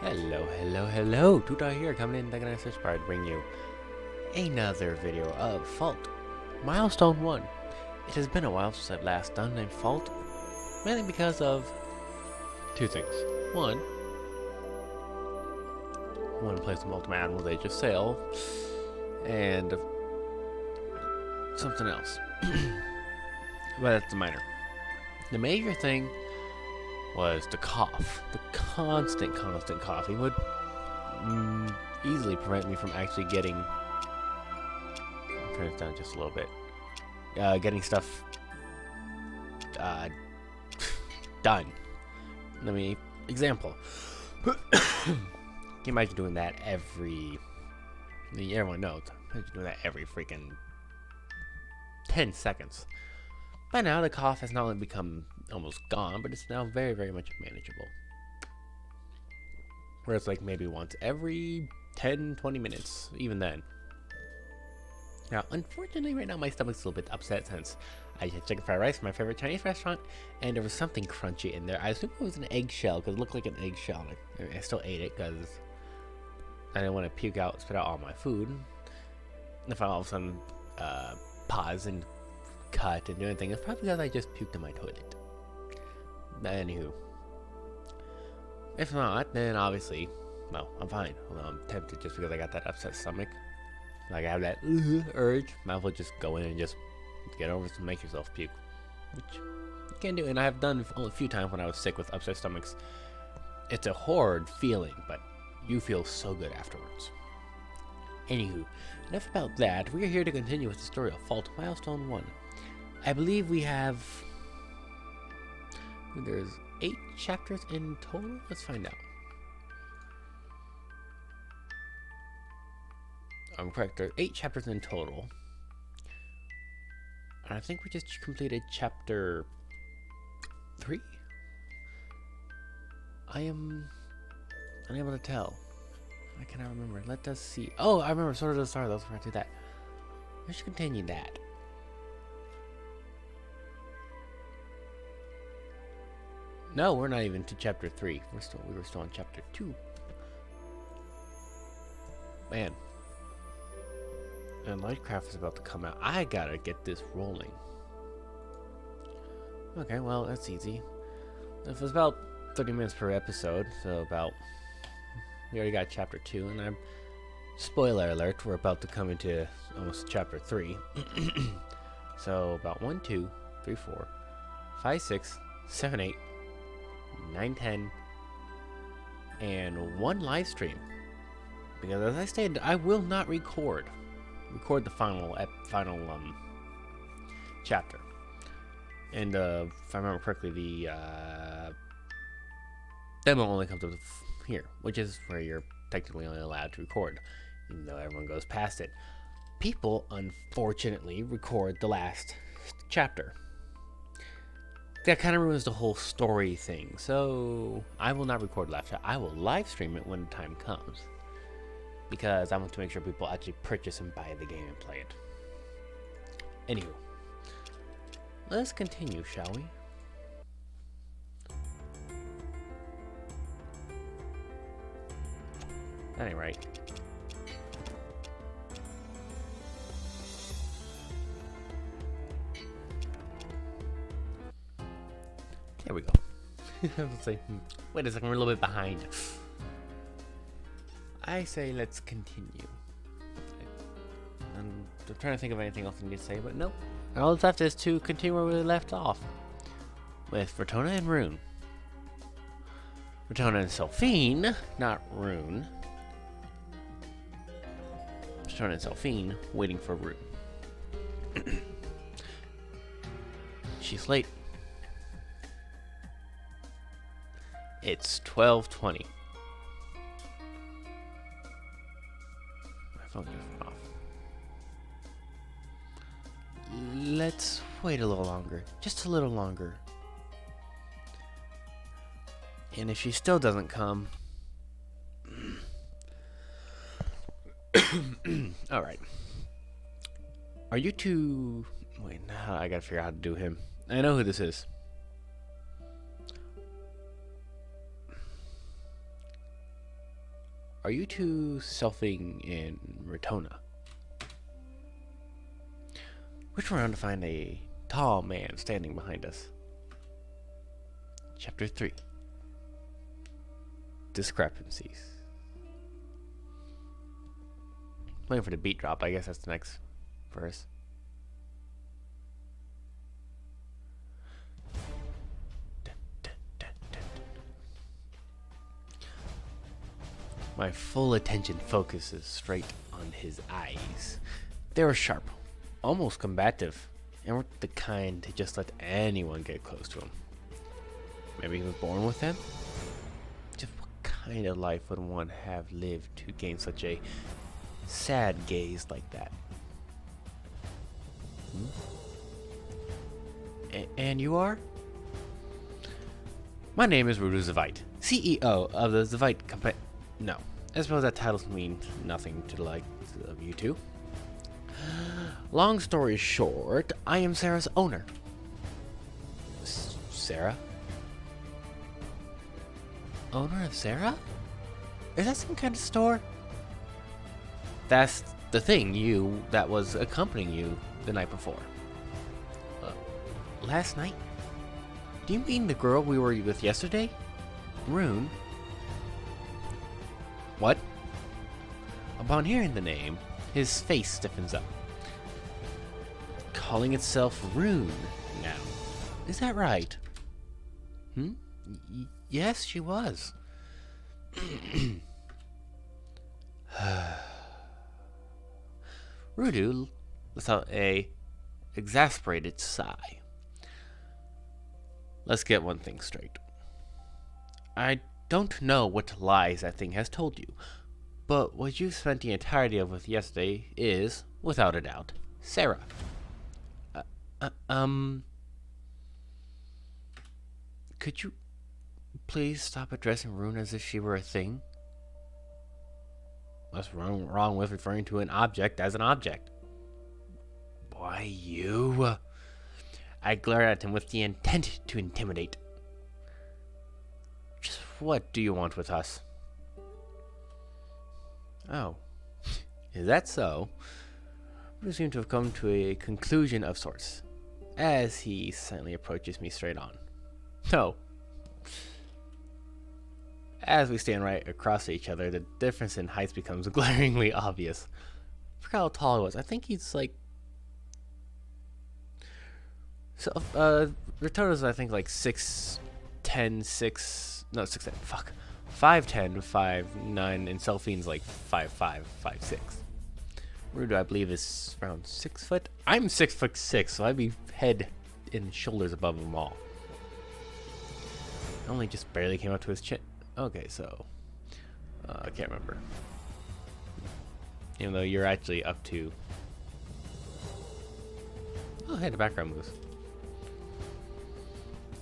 Hello, Tuta here, coming in thinking I subscribed to bring you another video of Fault. Milestone 1. It has been a while since I've last done a Fault, mainly because of two things. One, I want to play some Ultimate Admiral's Age of Sail, and something else. But that's minor. The major thing was the cough. The constant coughing would easily prevent me from actually getting... turn it down just a little bit. Getting stuff done. Let me... example. Can you imagine doing that every... everyone knows. Imagine doing that every freaking 10 seconds. By now, the cough has not only become almost gone, but it's now very, very much manageable. Whereas, like, maybe once every 10-20 minutes, even then. Now, unfortunately, right now, my stomach's a little bit upset since I had chicken fried rice from my favorite Chinese restaurant, and there was something crunchy in there. I assume it was an eggshell, because it looked like an eggshell. I still ate it, because I didn't want to puke out, spit out all my food. And if I all of a sudden pause and cut and do anything, it's probably because I just puked in my toilet. Anywho, if not, then obviously, well, I'm fine. Although I'm tempted just because I got that upset stomach. Like I have that urge, might as well just go in and just get over to make yourself puke, which you can do. And I have done a few times when I was sick with upset stomachs. It's a horrid feeling, but you feel so good afterwards. Anywho, enough about that. We are here to continue with the story of Fault Milestone 1. I believe we have... there's 8 chapters in total? Let's find out. I'm correct, there are 8 chapters in total. And I think we just completed chapter 3? I am unable to tell. I cannot remember. Let us see. Oh, I remember Sword of the Stars. Let's do that. We should continue that. No, we're not even to chapter 3. We were still on chapter 2. Man. And Lightcraft is about to come out. I gotta get this rolling. Okay, well, that's easy. It was about 30 minutes per episode, so about... we already got chapter 2, and I'm... spoiler alert, we're about to come into almost chapter 3. So, about 1, 2, 3, 4, 5, 6, 7, 8, 9, 10, and 1 live stream. Because as I stated, I will not record the final chapter. And if I remember correctly, the demo only comes up here, which is where you're technically only allowed to record, even though everyone goes past it. People, unfortunately, record the last chapter. That kind of ruins the whole story thing, so I will not record live chat. I will live stream it when the time comes, because I want to make sure people actually purchase and buy the game and play it. Anywho, let's continue, shall we? That ain't right. There we go. Let's say, wait a second, we're a little bit behind. I say let's continue. I'm trying to think of anything else I need to say, but nope. All that's left is to continue where we left off. With Rotona and Rune. Rotona and Selphine, not Rune. Rotona and Selphine waiting for Rune. She's late. It's 12:20. My phone just went off. Let's wait a little longer. Just a little longer. And if she still doesn't come... Alright. Are you two... wait, now I gotta figure out how to do him. I know who this is. are you two selfing in Ratona? Which around to find a tall man standing behind us. Chapter 3. Discrepancies. Waiting for the beat drop. I guess that's the next verse. My full attention focuses straight on his eyes. They were sharp, almost combative, and weren't the kind to just let anyone get close to him. Maybe he was born with them? Just what kind of life would one have lived to gain such a sad gaze like that? And you are? My name is Rudu Zavite, CEO of the Zavite Company. No, I suppose that title means nothing to the likes of you two. Long story short, I am Sarah's owner. Sarah? Owner of Sarah? Is that some kind of store? That's the thing that was accompanying you the night before. Last night? Do you mean the girl we were with yesterday? Rune? What? Upon hearing the name, his face stiffens up. Calling itself Rune now. Is that right? Yes, she was. Rudu let out a exasperated sigh. Let's get one thing straight. I don't know what lies that thing has told you, but what you spent the entirety of with yesterday is, without a doubt, Sarah. Could you please stop addressing Rune as if she were a thing? What's wrong with referring to an object as an object? Why, you... I glared at him with the intent to intimidate. Just what do you want with us? Oh. Is that so? We seem to have come to a conclusion of sorts, as he silently approaches me straight on. No. As we stand right across each other, the difference in heights becomes glaringly obvious. I forgot how tall he was. I think he's like... So, Ratona's I think like 6'10", 6'10", fuck. 5'10", 5'9", and Selfine's like 5'5", 5'6". Rudu, I believe, is around 6 foot. I'm 6'6", so I'd be head and shoulders above them all. I only just barely came up to his chin. Okay, so I can't remember. Even though you're actually up to... Oh, hey, the background moves.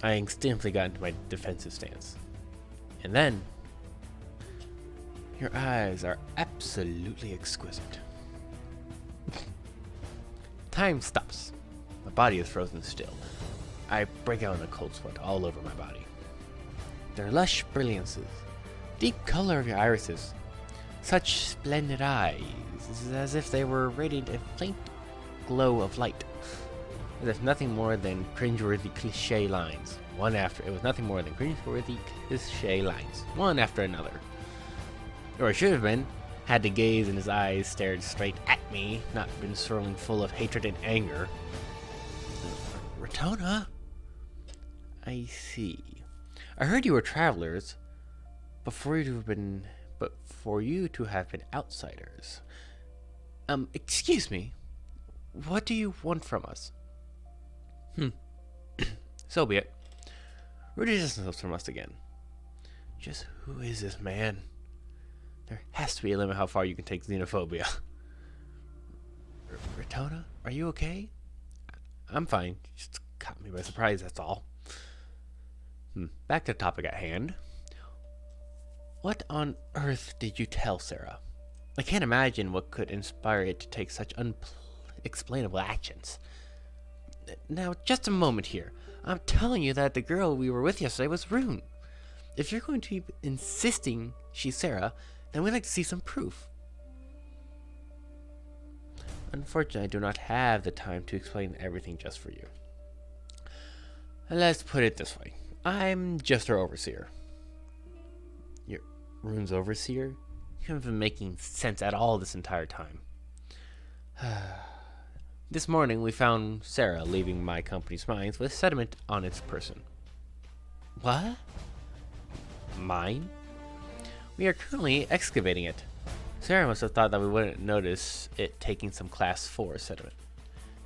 I instinctively got into my defensive stance. And then... Your eyes are absolutely exquisite. Time stops. My body is frozen still. I break out in a cold sweat all over my body. Their lush brilliances, deep color of your irises, such splendid eyes, as if they were radiant a faint glow of light, as if nothing more than cringeworthy cliché lines, it was nothing more than cringeworthy cliché lines, one after another. Or it should have been, had the gaze in his eyes stared straight at me, not been swirling full of hatred and anger. Ratona? I see. I heard you were travelers, but for you to have been outsiders. Excuse me. What do you want from us? So be it. Rudy distance from us again. Just who is this man? There has to be a limit how far you can take xenophobia. Ratona, are you okay? I'm fine. Just caught me by surprise, that's all. Back to the topic at hand. What on earth did you tell Sarah? I can't imagine what could inspire it to take such unexplainable actions. Now, just a moment here. I'm telling you that the girl we were with yesterday was Rune. If you're going to keep insisting she's Sarah, then we'd like to see some proof. Unfortunately, I do not have the time to explain everything just for you. Let's put it this way. I'm just our overseer. You're Rune's overseer? You haven't been making sense at all this entire time. This morning, we found Sarah leaving my company's mines with sediment on its person. What? Mine? We are currently excavating it. Sarah must have thought that we wouldn't notice it taking some class 4 sediment.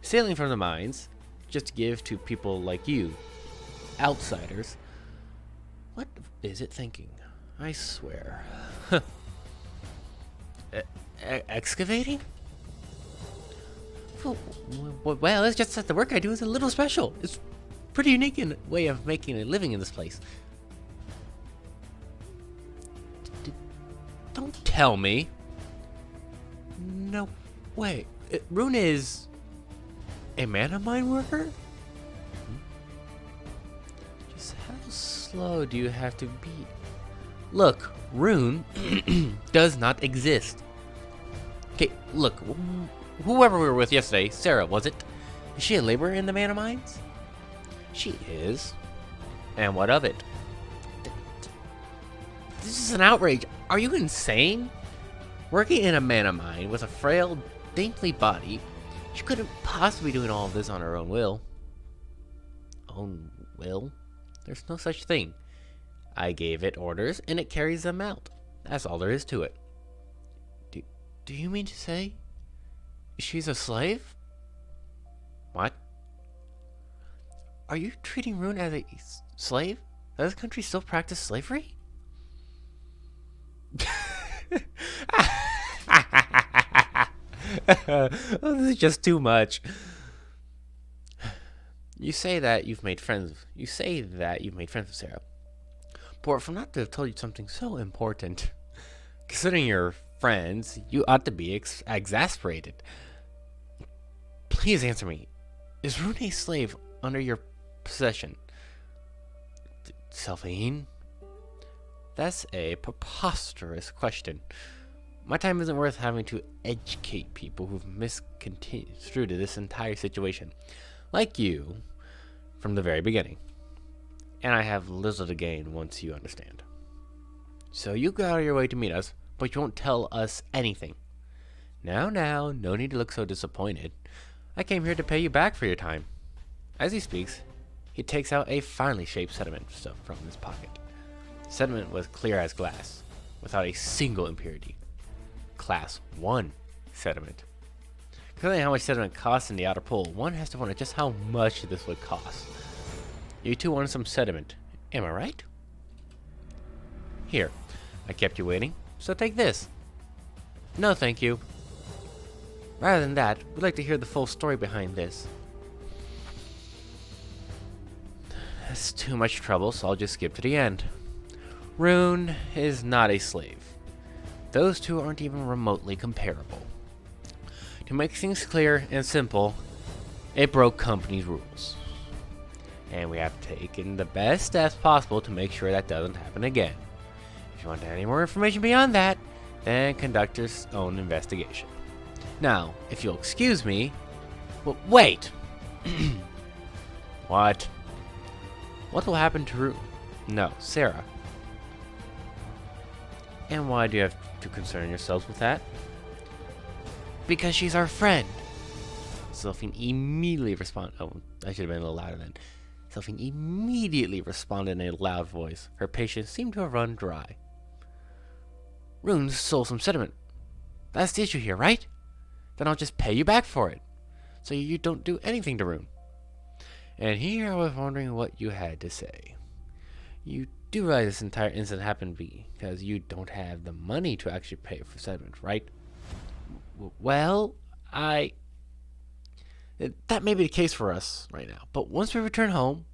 Stealing from the mines, just to give to people like you, outsiders. What is it thinking? I swear. Excavating? Well, it's just that the work I do is a little special. It's pretty unique in a way of making a living in this place. Don't tell me. No way. Rune is a mana mine worker? Just how slow do you have to be? Look, Rune does not exist. Okay, look, whoever we were with yesterday, Sarah, was it? Is she a laborer in the mana mines? She is. And what of it? This is an outrage. Are you insane? Working in a mana mine with a frail, dainty body, she couldn't possibly be doing all of this on her own will. Own will? There's no such thing. I gave it orders, and it carries them out. That's all there is to it. Do you mean to say she's a slave? What? Are you treating Rune as a slave? Does this country still practice slavery? Oh, this is just too much. You say that you've made friends. You say that you've made friends with Sarah. But for not to have told you something so important, considering your friends, you ought to be exasperated. Please answer me. Is Rune a slave under your possession? Sylvain? That's a preposterous question. My time isn't worth having to educate people who've misconstrued this entire situation, like you, from the very beginning. And I have little to gain once you understand. So you go out of your way to meet us, but you won't tell us anything. Now, no need to look so disappointed. I came here to pay you back for your time. As he speaks, he takes out a finely shaped sediment stone from his pocket. The sediment was clear as glass, without a single impurity. Class 1 sediment. Considering how much sediment costs in the outer pool, one has to wonder just how much this would cost. You two wanted some sediment, am I right? Here, I kept you waiting, so take this. No, thank you. Rather than that, we'd like to hear the full story behind this. That's too much trouble, so I'll just skip to the end. Rune is not a slave. Those two aren't even remotely comparable. To make things clear and simple, it broke company's rules. And we have taken the best steps possible to make sure that doesn't happen again. If you want any more information beyond that, then conduct your own investigation. Now, if you'll excuse me... Well, wait! What? What will happen to Rune? No, Sarah. And why do you have to concern yourselves with that? Because she's our friend. Sylvain immediately responded. Oh, I should have been a little louder then. Sylvain immediately responded in a loud voice. Her patience seemed to have run dry. Rune stole some sediment. That's the issue here, right? Then I'll just pay you back for it, so you don't do anything to Rune. And here I was wondering what you had to say. You do realize this entire incident happened because you don't have the money to actually pay for sediment, right? Well, that may be the case for us right now, but once we return home,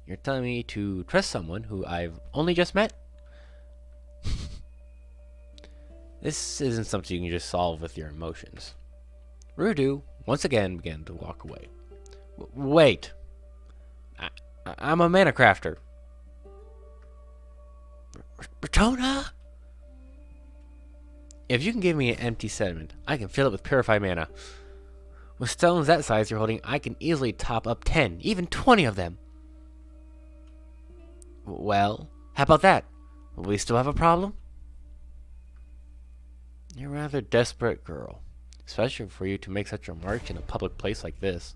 you're telling me to trust someone who I've only just met? This isn't something you can just solve with your emotions. Rudu once again began to walk away. Wait. I'm a mana crafter. Bertona? If you can give me an empty sediment, I can fill it with purified mana. With stones that size you're holding, I can easily top up 10, even 20 of them. Well, how about that? Will we still have a problem? You're a rather desperate girl, especially for you to make such a remark in a public place like this.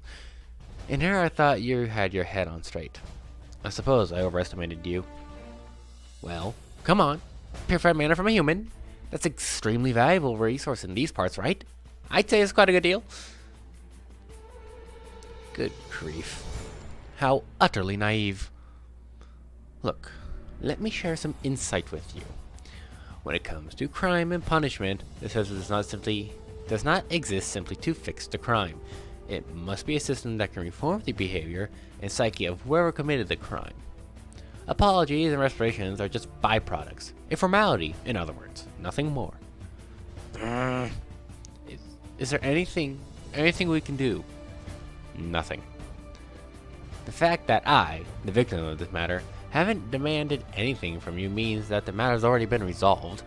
In here I thought you had your head on straight. I suppose I overestimated you. Well, come on. Purified mana from a human. That's an extremely valuable resource in these parts, right? I'd say it's quite a good deal. Good grief. How utterly naive. Look, let me share some insight with you. When it comes to crime and punishment, this does not exist simply to fix the crime. It must be a system that can reform the behavior and psyche of whoever committed the crime. Apologies and restorations are just byproducts. A formality, in other words. Nothing more. Is there anything we can do? Nothing. The fact that I, the victim of this matter, haven't demanded anything from you means that the matter's already been resolved.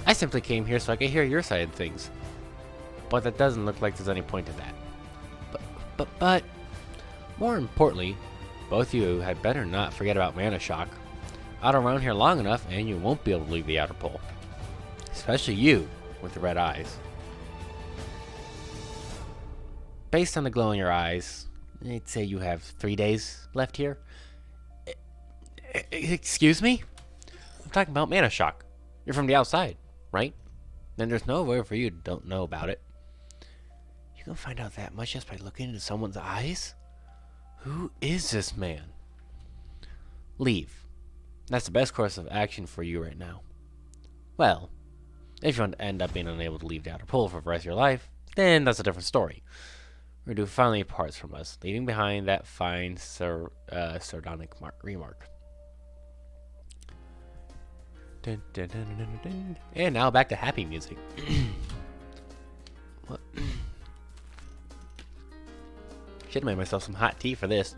I simply came here so I could hear your side of things. But that doesn't look like there's any point to that. But, more importantly, both of you had better not forget about mana shock. Out around here long enough and you won't be able to leave the outer pole. Especially you, with the red eyes. Based on the glow in your eyes, I'd say you have 3 days left here. Excuse me? I'm talking about mana shock. You're from the outside, right? Then there's no way for you to don't know about it. You can find out that much just by looking into someone's eyes? Who is this man? Leave. That's the best course of action for you right now. Well, if you want to end up being unable to leave the outer pole for the rest of your life, then that's a different story. We're due finally parts from us, leaving behind that fine sardonic remark. Dun, dun, dun, dun, dun, dun. And now back to happy music. What? Should have made myself some hot tea for this.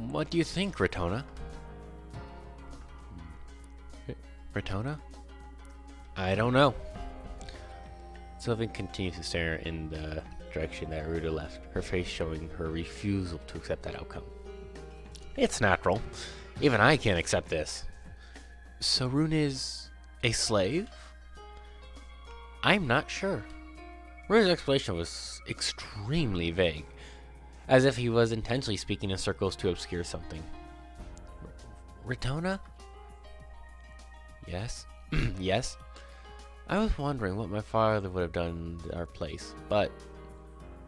What do you think, Ratona? Ratona? I don't know. Sylvan continues to stare in the direction that Ruta left, her face showing her refusal to accept that outcome. It's natural. Even I can't accept this. So Rune is a slave? I'm not sure. Rune's explanation was extremely vague, as if he was intentionally speaking in circles to obscure something. Ratona? Yes? Yes? I was wondering what my father would have done in our place, but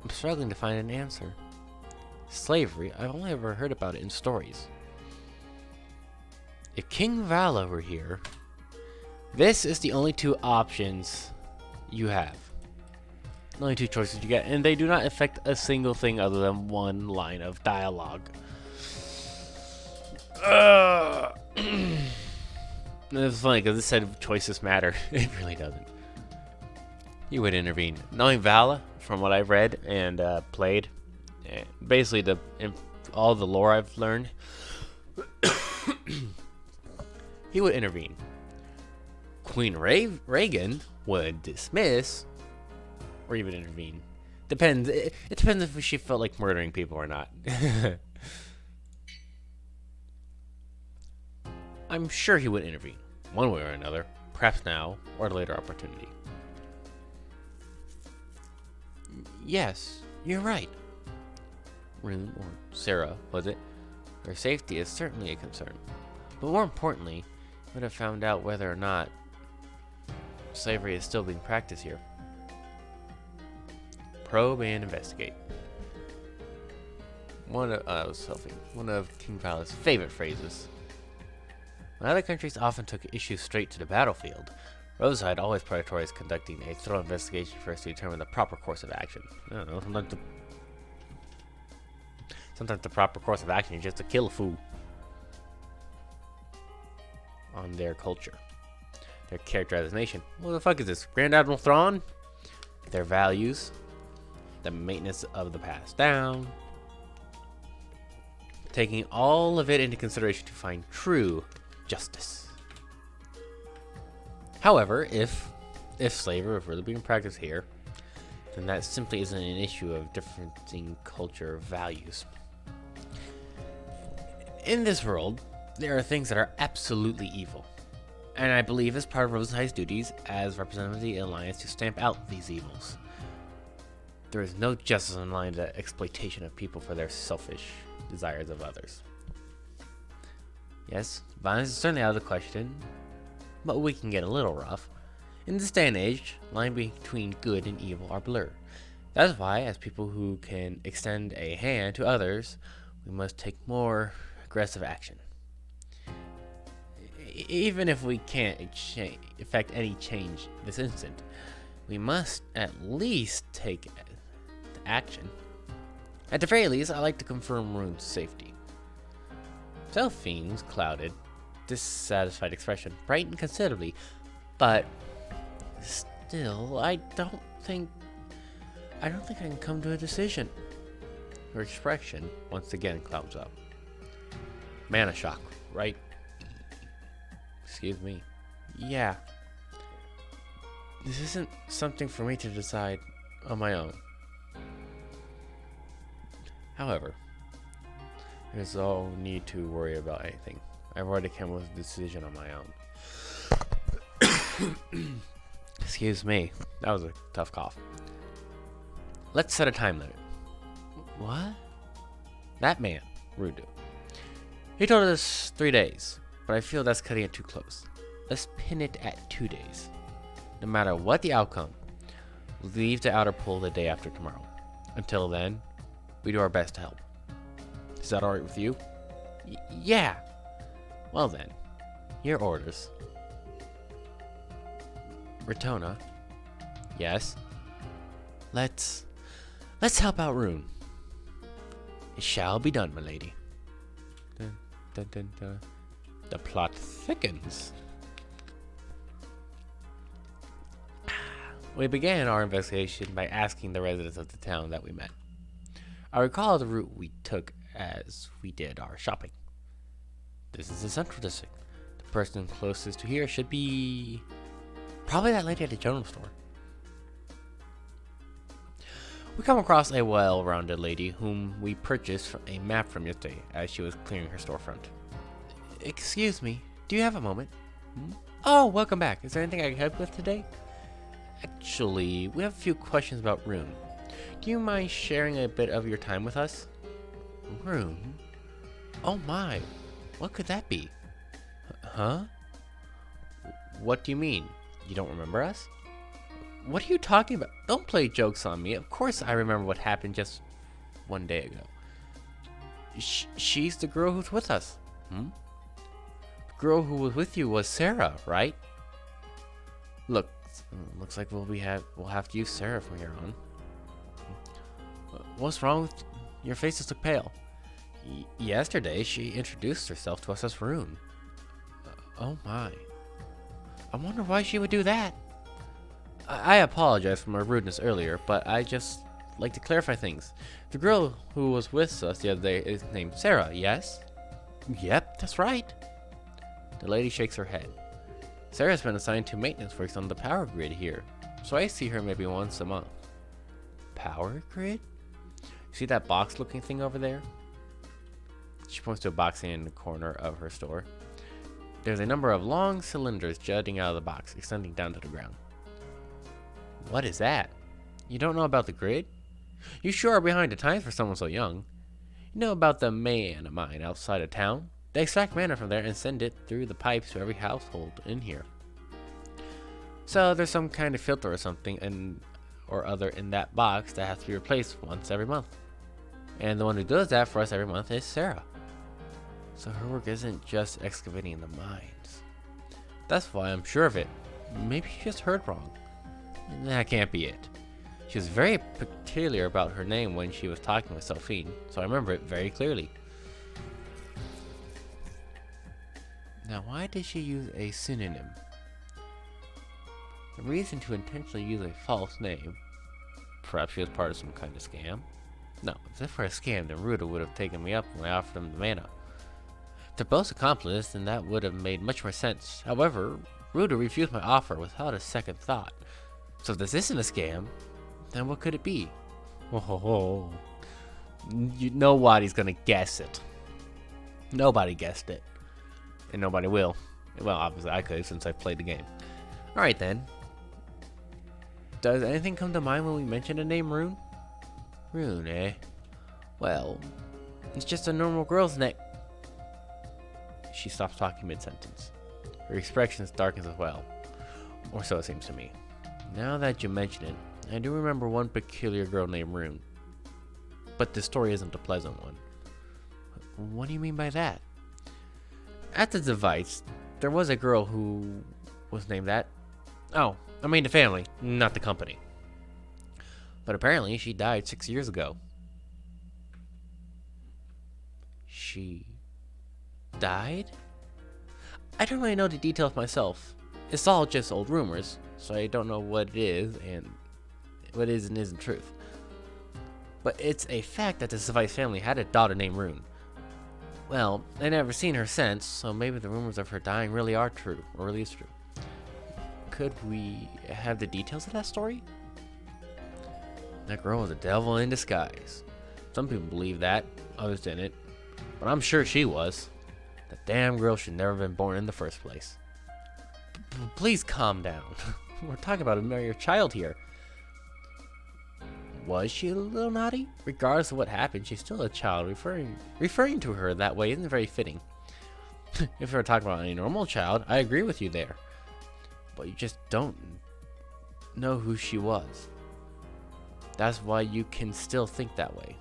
I'm struggling to find an answer. Slavery, I've only ever heard about it in stories. If King Vala were here, this is the only two options you have. The only two choices you get, and they do not affect a single thing other than one line of dialogue. It's funny because it said choices matter. It really doesn't. He would intervene. Knowing Vala, from what I've read and played, basically all the lore I've learned, he would intervene. Queen Reagan would dismiss or even intervene. Depends. It depends if she felt like murdering people or not. I'm sure he would intervene, one way or another, perhaps now or at a later opportunity. Yes, you're right. Rune, or Sarah, was it? Their safety is certainly a concern. But more importantly, we would have found out whether or not slavery is still being practiced here. Probe and investigate. One of King Vala's favorite phrases. When other countries often took issues straight to the battlefield, Rosehide always prioritized conducting a thorough investigation first to determine the proper course of action. I don't know, sometimes the proper course of action is just to kill a fool. On their culture. Their character as a nation. What the fuck is this? Grand Admiral Thrawn? Their values. The maintenance of the past down. Taking all of it into consideration to find true justice. However, if If slavery was really being practiced here, then that simply isn't an issue of differing culture values. In this world, there are things that are absolutely evil, and I believe it's part of Rosenhide's duties as representative of the Alliance to stamp out these evils. There is no justice in line to exploitation of people for their selfish desires of others. Yes, violence is certainly out of the question, but we can get a little rough. In this day and age, line between good and evil are blurred. That is why, as people who can extend a hand to others, we must take more aggressive action. Even if we can't effect any change this instant, we must at least take action. At the very least, I like to confirm Rune's safety. Delphine's clouded, dissatisfied expression brightened considerably, but still, I don't think I can come to a decision. Her expression once again clouds up. Mana shock, right? Excuse me. Yeah. This isn't something for me to decide on my own. However, there's no need to worry about anything. I've already come with a decision on my own. Excuse me. That was a tough cough. Let's set a time limit. What? That man, Rudu. He told us 3 days, but I feel that's cutting it too close. Let's pin it at 2 days. No matter what the outcome, we'll leave the outer pool the day after tomorrow. Until then, we do our best to help. Is that alright with you? Yeah. Well then, your orders. Ratona. Yes. Let's help out Rune. It shall be done, my lady. Dun, dun, dun, dun. The plot thickens. We began our investigation by asking the residents of the town that we met. I recall the route we took as we did our shopping. This is the central district. The person closest to here should be probably that lady at the general store. We come across a well-rounded lady whom we purchased a map from yesterday as she was clearing her storefront. Excuse me, do you have a moment? Oh, welcome back. Is there anything I can help with today? Actually, we have a few questions about Rune. Do you mind sharing a bit of your time with us? Rune? Oh my, what could that be? Huh? What do you mean? You don't remember us? What are you talking about? Don't play jokes on me. Of course I remember what happened just 1 day ago. She's the girl who's with us. The girl who was with you was Sarah, right? Looks like we'll have to use Sarah from here on. What's wrong with your faces look pale? Yesterday she introduced herself to us as Rune. Oh my. I wonder why she would do that. I apologize for my rudeness earlier, but I just like to clarify things. The girl who was with us the other day is named Sarah, yes? Yep, that's right. The lady shakes her head. Sarah's been assigned to maintenance works on the power grid here, so I see her maybe once a month. Power grid? See that box looking thing over there? She points to a box in the corner of her store. There's a number of long cylinders jutting out of the box, extending down to the ground. What is that? You don't know about the grid? You sure are behind the times for someone so young. You know about the mana mine outside of town? They extract mana from there and send it through the pipes to every household in here. So there's some kind of filter or something or other in that box that has to be replaced once every month. And the one who does that for us every month is Sarah. So her work isn't just excavating the mines. That's why I'm sure of it. Maybe she just heard wrong. That can't be it. She was very particular about her name when she was talking with Delphine, so I remember it very clearly. Now, why did she use a synonym? The reason to intentionally use a false name? Perhaps she was part of some kind of scam? No, if this were a scam, then Ruda would have taken me up when I offered him the mana. If they're both accomplices, then that would have made much more sense. However, Ruda refused my offer without a second thought. So if this isn't a scam, then what could it be? Oh, nobody's gonna guess it. Nobody guessed it. And nobody will. Well, obviously I could since I've played the game. Alright then. Does anything come to mind when we mention the name Rune? Rune, eh? Well, it's just a normal girl's name. She stops talking mid-sentence. Her expression darkens as well. Or so it seems to me. Now that you mention it, I do remember one peculiar girl named Rune. But the story isn't a pleasant one. What do you mean by that? At the device, there was a girl who was named that. Oh, I mean the family, not the company. But apparently she died 6 years ago. She died? I don't really know the details myself. It's all just old rumors, so I don't know what it is and what is and isn't truth. But it's a fact that the Device family had a daughter named Rune. Well, I never seen her since, so maybe the rumors of her dying really are true, or really is true. Could we have the details of that story? That girl was a devil in disguise. Some people believe that, others didn't. But I'm sure she was. That damn girl should never have been born in the first place. Please calm down. We're talking about a mere child here. Was she a little naughty? Regardless of what happened, she's still a child. Referring to her that way isn't very fitting. If we're talking about a normal child, I agree with you there. But you just don't know who she was. That's why you can still think that way.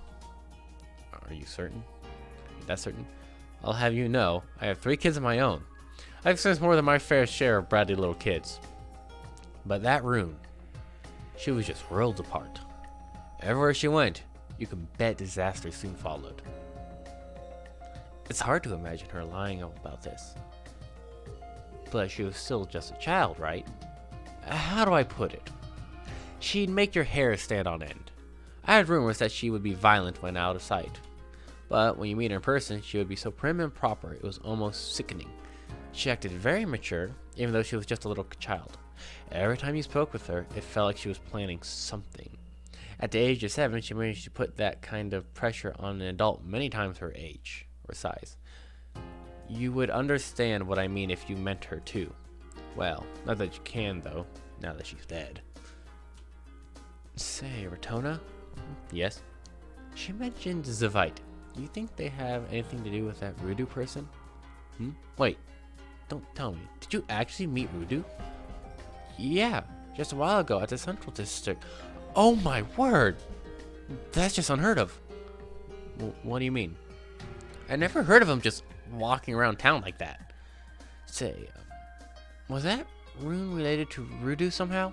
Are you certain? That's certain? I'll have you know, I have 3 kids of my own. I've seen more than my fair share of bratty little kids. But that Rune, she was just worlds apart. Everywhere she went, you can bet disaster soon followed. It's hard to imagine her lying about this. But she was still just a child, right? How do I put it? She'd make your hair stand on end. I had rumors that she would be violent when out of sight. But when you meet her in person, she would be so prim and proper, it was almost sickening. She acted very mature, even though she was just a little child. Every time you spoke with her, it felt like she was planning something. At the age of 7, she managed to put that kind of pressure on an adult many times her age or size. You would understand what I mean if you met her too. Well, not that you can though, now that she's dead. Say, Ratona? Yes? She mentioned Zavite. Do you think they have anything to do with that Rudu person? Wait, don't tell me. Did you actually meet Rudu? Yeah, just a while ago at the Central District. Oh my word! That's just unheard of. What do you mean? I never heard of him just walking around town like that. Say, was that Rune related to Rudu somehow?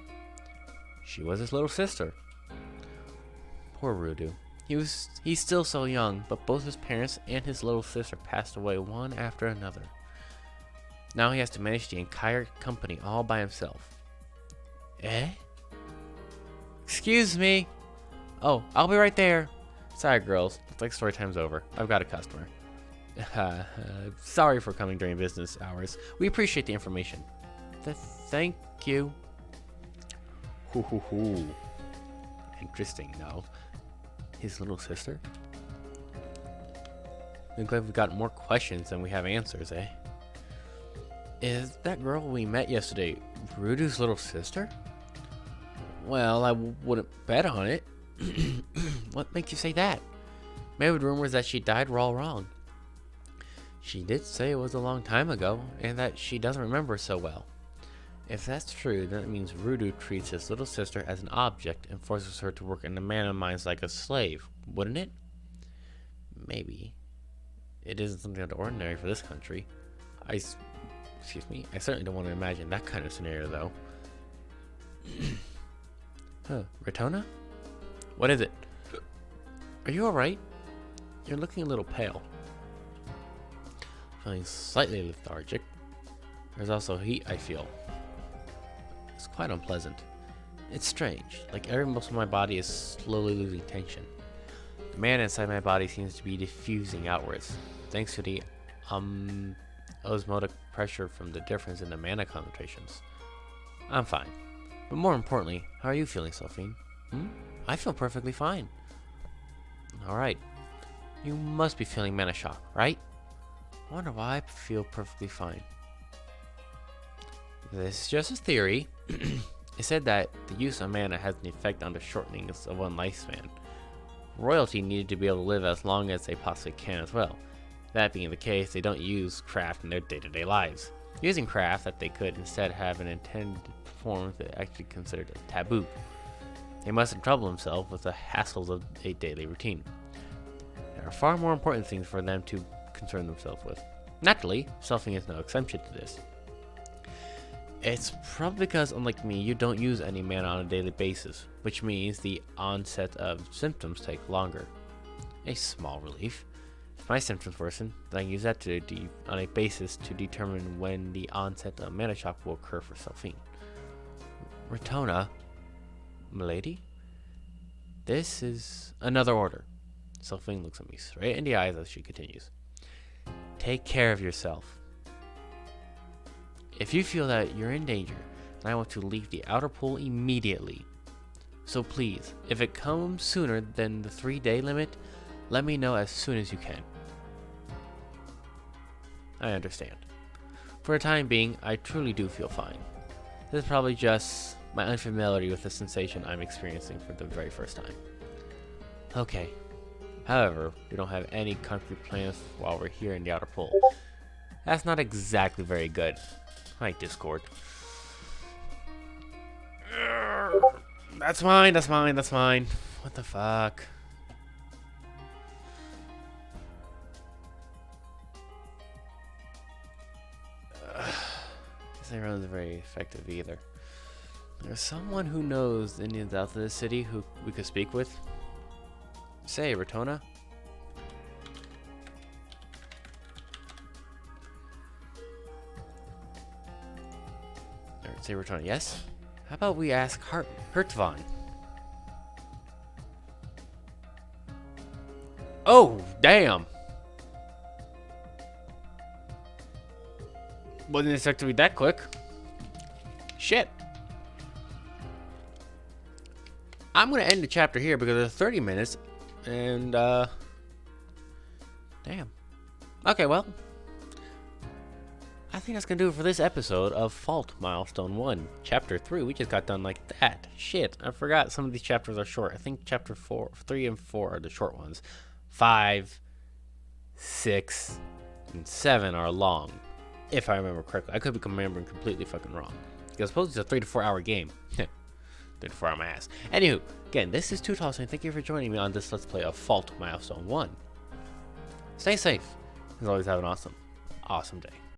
She was his little sister. Poor Rudu. He's still so young, but both his parents and his little sister passed away one after another. Now he has to manage the entire company all by himself. Eh? Excuse me. Oh, I'll be right there. Sorry, girls. Looks like story time's over. I've got a customer. Sorry for coming during business hours. We appreciate the information. Thank you. Hoo. Interesting, no? His little sister? I'm glad we've got more questions than we have answers, eh? Is that girl we met yesterday Rudu's little sister? Well, I wouldn't bet on it. What makes you say that? Maybe the rumors that she died were all wrong. She did say it was a long time ago, and that she doesn't remember so well. If that's true, then it means Rudu treats his little sister as an object and forces her to work in the man of mines like a slave, wouldn't it? Maybe. It isn't something out of the ordinary for this country. I certainly don't want to imagine that kind of scenario, though. Ratona? What is it? Are you alright? You're looking a little pale. Feeling slightly lethargic. There's also heat I feel. It's quite unpleasant. It's strange, like every muscle in my body is slowly losing tension. The man inside my body seems to be diffusing outwards, thanks to the osmotic pressure from the difference in the mana concentrations. I'm fine. But more importantly, how are you feeling, Sophine? I feel perfectly fine. Alright. You must be feeling mana shock, right? I wonder why I feel perfectly fine. This is just a theory. It said that the use of mana has an effect on the shortening of one lifespan. Royalty needed to be able to live as long as they possibly can as well. That being the case, they don't use craft in their day-to-day lives. Using craft that they could instead have an intended form is actually considered a taboo. They mustn't trouble themselves with the hassles of a daily routine. There are far more important things for them to concern themselves with. Naturally, selfing is no exception to this. It's probably because, unlike me, you don't use any mana on a daily basis, which means the onset of symptoms take longer. A small relief. If my symptoms worsen, then I can use that on a basis to determine when the onset of mana shock will occur for Selphine. Retona, milady? This is another order. Selphine looks at me straight in the eyes as she continues. Take care of yourself. If you feel that you're in danger, then I want to leave the outer pool immediately. So please, if it comes sooner than the 3-day limit, let me know as soon as you can. I understand. For the time being, I truly do feel fine. This is probably just my unfamiliarity with the sensation I'm experiencing for the very first time. Okay. However, we don't have any concrete plans while we're here in the outer pool. That's not exactly very good. Hi, Discord. That's mine, that's mine, that's mine. What the fuck? This ain't really very effective either. There's someone who knows the Indians out of the city who we could speak with. Say, Retona. Say Retona, yes? How about we ask Hertvan? Oh, damn! Wasn't expected to be that quick. Shit. I'm gonna end the chapter here because it's 30 minutes, and damn. Okay, well, I think that's gonna do it for this episode of Fault Milestone 1, Chapter 3. We just got done like that. Shit, I forgot some of these chapters are short. I think Chapter 3 and 4 are the short ones. 5, 6, and 7 are long, if I remember correctly. I could be remembering completely fucking wrong. Because suppose it's a 3 to 4 hour game. 3 to 4 hour my ass. Anywho, again, this is Toothouse, and thank you for joining me on this Let's Play of Fault Milestone 1. Stay safe. As always, have an awesome day.